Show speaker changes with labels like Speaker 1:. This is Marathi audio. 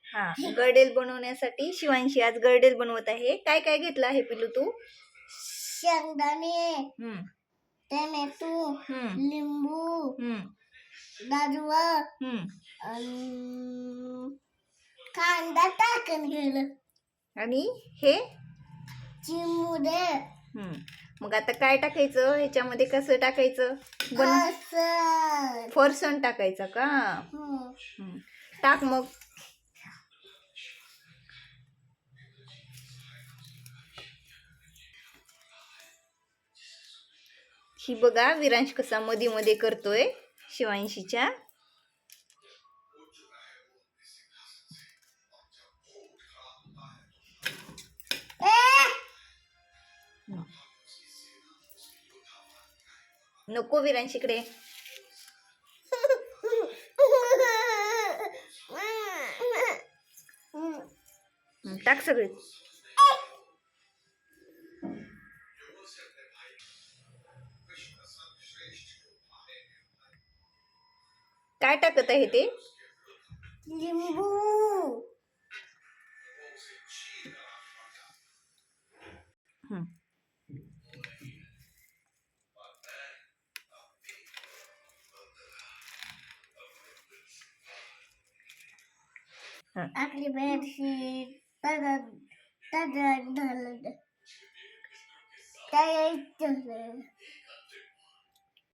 Speaker 1: हा, गर्डेल बनवण्यासाठी शिवांशी आज गर्डेल बनवत आहे. काय काय घेतलं आहे पिलू तू?
Speaker 2: शेंगदाणे, टोमॅटो, लिंबू, गाजर, कांदा टाकून गेलं
Speaker 1: आणि हे
Speaker 2: चिमुडे.
Speaker 1: मग आता काय टाकायचं ह्याच्यामध्ये? कसं टाकायचं? फरसाण टाकायचं का? टाक मग. ही बघा विरांश कसा मध्ये मध्ये करतोय शिवांशीच्या. नको विरांश इकडे. टाक सगळे. काय टाकत आहे ते?
Speaker 2: लिंबू. आपली बेडशीट झालं.